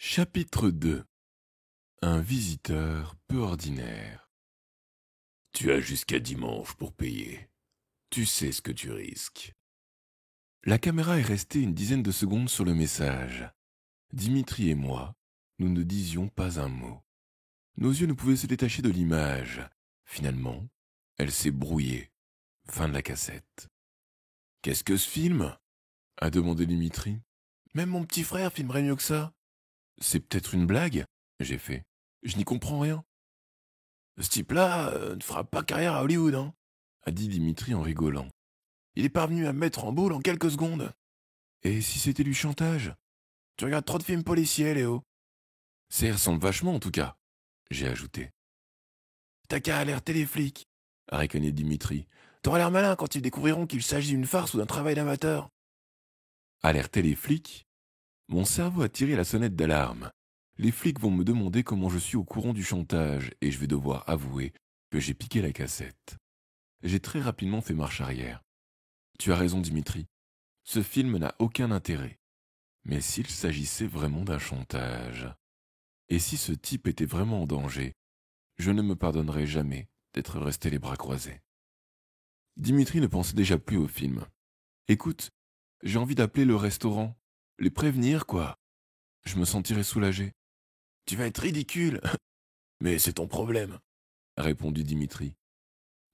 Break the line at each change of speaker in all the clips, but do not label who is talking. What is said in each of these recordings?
Chapitre 2. Un visiteur peu ordinaire. Tu as jusqu'à dimanche pour payer. Tu sais ce que tu risques. La caméra est restée une dizaine de secondes sur le message. Dimitri et moi, nous ne disions pas un mot. Nos yeux ne pouvaient se détacher de l'image. Finalement, elle s'est brouillée. Fin de la cassette. « Qu'est-ce que ce film ?» a demandé Dimitri. « Même mon petit frère filmerait mieux que ça. »« C'est peut-être une blague ?» j'ai fait. « Je n'y comprends rien. » « Ce type-là ne fera pas carrière à Hollywood, hein, a dit Dimitri en rigolant. Il est parvenu à me mettre en boule en quelques secondes. Et si c'était du chantage? Tu regardes trop de films policiers, Léo. Ça y ressemble vachement en tout cas, j'ai ajouté. T'as qu'à alerter les flics, a ricané Dimitri. T'auras l'air malin quand ils découvriront qu'il s'agit d'une farce ou d'un travail d'amateur. Alerter les flics? Mon cerveau a tiré la sonnette d'alarme. Les flics vont me demander comment je suis au courant du chantage et je vais devoir avouer que j'ai piqué la cassette. J'ai très rapidement fait marche arrière. Tu as raison, Dimitri. Ce film n'a aucun intérêt. Mais s'il s'agissait vraiment d'un chantage, et si ce type était vraiment en danger, je ne me pardonnerai jamais d'être resté les bras croisés. Dimitri ne pensait déjà plus au film. Écoute, j'ai envie d'appeler le restaurant, les prévenir, quoi. Je me sentirais soulagé. Tu vas être ridicule. Mais c'est ton problème, répondit Dimitri.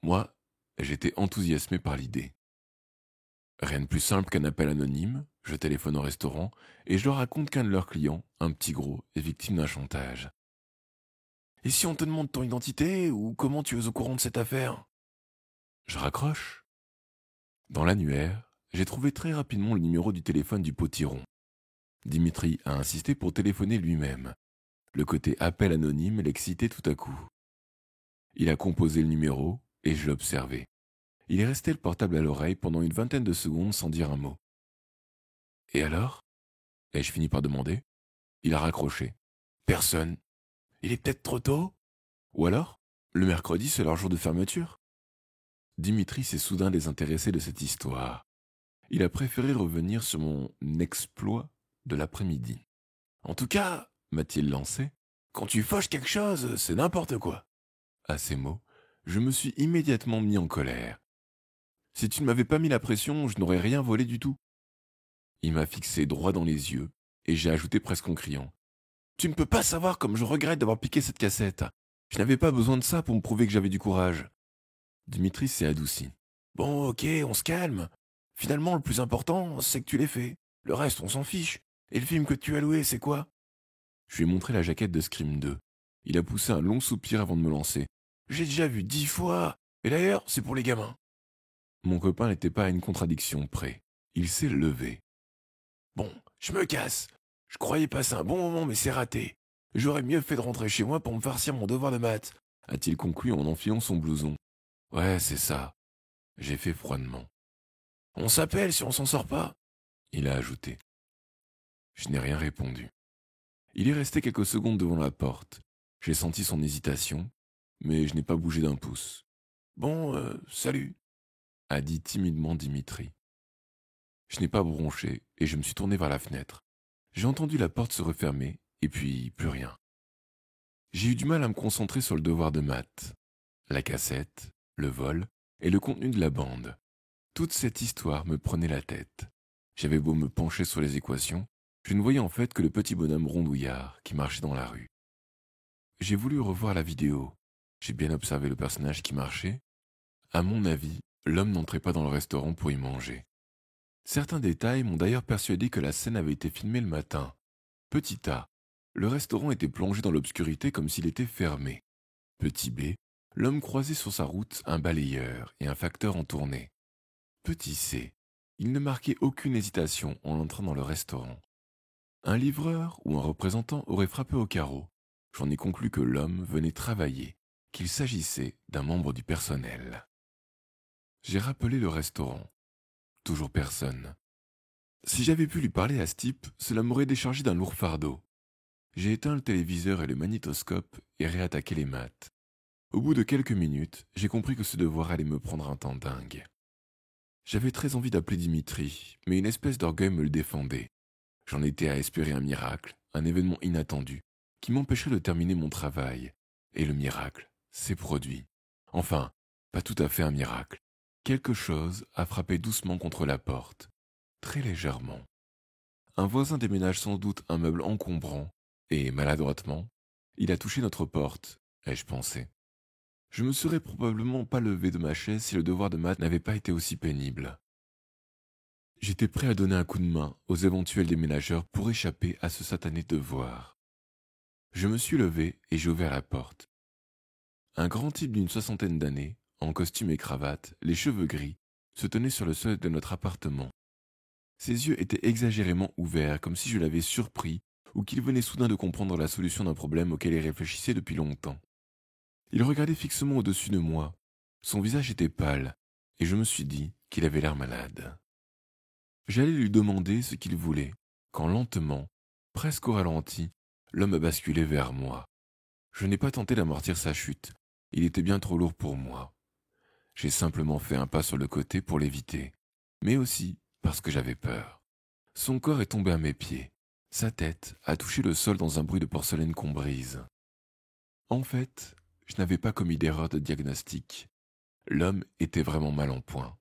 Moi, j'étais enthousiasmé par l'idée. Rien de plus simple qu'un appel anonyme, je téléphone au restaurant et je leur raconte qu'un de leurs clients, un petit gros, est victime d'un chantage. Et si on te demande ton identité ou comment tu es au courant de cette affaire? Je raccroche. Dans l'annuaire, j'ai trouvé très rapidement le numéro du téléphone du potiron. Dimitri a insisté pour téléphoner lui-même. Le côté appel anonyme l'excitait tout à coup. Il a composé le numéro et je l'ai observé. Il est resté le portable à l'oreille pendant une vingtaine de secondes sans dire un mot. Et alors? Ai-je fini par demander. Il a raccroché. Personne. Il est peut-être trop tôt? Ou alors, le mercredi, c'est leur jour de fermeture? Dimitri s'est soudain désintéressé de cette histoire. Il a préféré revenir sur mon exploit de l'après-midi. En tout cas, m'a-t-il lancé, quand tu fauches quelque chose, c'est n'importe quoi. À ces mots, je me suis immédiatement mis en colère. Si tu ne m'avais pas mis la pression, je n'aurais rien volé du tout. Il m'a fixé droit dans les yeux, et j'ai ajouté presque en criant. Tu ne peux pas savoir comme je regrette d'avoir piqué cette cassette. Je n'avais pas besoin de ça pour me prouver que j'avais du courage. Dimitri s'est adouci. Bon, ok, on se calme. Finalement, le plus important, c'est que tu l'aies fait. Le reste, on s'en fiche. Et le film que tu as loué, c'est quoi? Je lui ai montré la jaquette de Scream 2. Il a poussé un long soupir avant de me lancer. J'ai déjà vu 10 fois. Et d'ailleurs, c'est pour les gamins. Mon copain n'était pas à une contradiction près. Il s'est levé. Bon, je me casse. Je croyais passer un bon moment, mais c'est raté. J'aurais mieux fait de rentrer chez moi pour me farcir mon devoir de maths, a-t-il conclu en enfilant son blouson. Ouais, c'est ça. J'ai fait froidement. On s'appelle si on s'en sort pas, il a ajouté. Je n'ai rien répondu. Il est resté quelques secondes devant la porte. J'ai senti son hésitation, mais je n'ai pas bougé d'un pouce. Bon, salut, a dit timidement Dimitri. Je n'ai pas bronché et je me suis tourné vers la fenêtre. J'ai entendu la porte se refermer et puis plus rien. J'ai eu du mal à me concentrer sur le devoir de maths. La cassette, le vol et le contenu de la bande. Toute cette histoire me prenait la tête. J'avais beau me pencher sur les équations, je ne voyais en fait que le petit bonhomme rondouillard qui marchait dans la rue. J'ai voulu revoir la vidéo. J'ai bien observé le personnage qui marchait. À mon avis, l'homme n'entrait pas dans le restaurant pour y manger. Certains détails m'ont d'ailleurs persuadé que la scène avait été filmée le matin. Petit A, le restaurant était plongé dans l'obscurité comme s'il était fermé. Petit B, l'homme croisait sur sa route un balayeur et un facteur en tournée. Petit C, il ne marquait aucune hésitation en entrant dans le restaurant. Un livreur ou un représentant aurait frappé au carreau. J'en ai conclu que l'homme venait travailler, qu'il s'agissait d'un membre du personnel. J'ai rappelé le restaurant. Toujours personne. Si j'avais pu lui parler à ce type, cela m'aurait déchargé d'un lourd fardeau. J'ai éteint le téléviseur et le magnétoscope et réattaqué les maths. Au bout de quelques minutes, j'ai compris que ce devoir allait me prendre un temps dingue. J'avais très envie d'appeler Dimitri, mais une espèce d'orgueil me le défendait. J'en étais à espérer un miracle, un événement inattendu qui m'empêcherait de terminer mon travail. Et le miracle s'est produit. Enfin, pas tout à fait un miracle. Quelque chose a frappé doucement contre la porte, très légèrement. Un voisin déménage sans doute un meuble encombrant, et maladroitement, il a touché notre porte, ai-je pensé. Je me serais probablement pas levé de ma chaise si le devoir de maths n'avait pas été aussi pénible. J'étais prêt à donner un coup de main aux éventuels déménageurs pour échapper à ce satané devoir. Je me suis levé et j'ai ouvert la porte. Un grand type d'une soixantaine d'années, en costume et cravate, les cheveux gris, se tenait sur le seuil de notre appartement. Ses yeux étaient exagérément ouverts, comme si je l'avais surpris ou qu'il venait soudain de comprendre la solution d'un problème auquel il réfléchissait depuis longtemps. Il regardait fixement au-dessus de moi. Son visage était pâle, et je me suis dit qu'il avait l'air malade. J'allais lui demander ce qu'il voulait, quand lentement, presque au ralenti, l'homme a basculé vers moi. Je n'ai pas tenté d'amortir sa chute, il était bien trop lourd pour moi. J'ai simplement fait un pas sur le côté pour l'éviter, mais aussi parce que j'avais peur. Son corps est tombé à mes pieds. Sa tête a touché le sol dans un bruit de porcelaine qu'on brise. En fait, je n'avais pas commis d'erreur de diagnostic. L'homme était vraiment mal en point.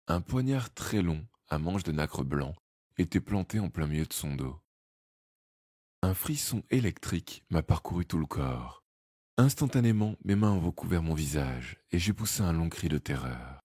Un poignard très long, à manche de nacre blanc, était planté en plein milieu de son dos. Un frisson électrique m'a parcouru tout le corps. Instantanément, mes mains ont recouvert mon visage et j'ai poussé un long cri de terreur.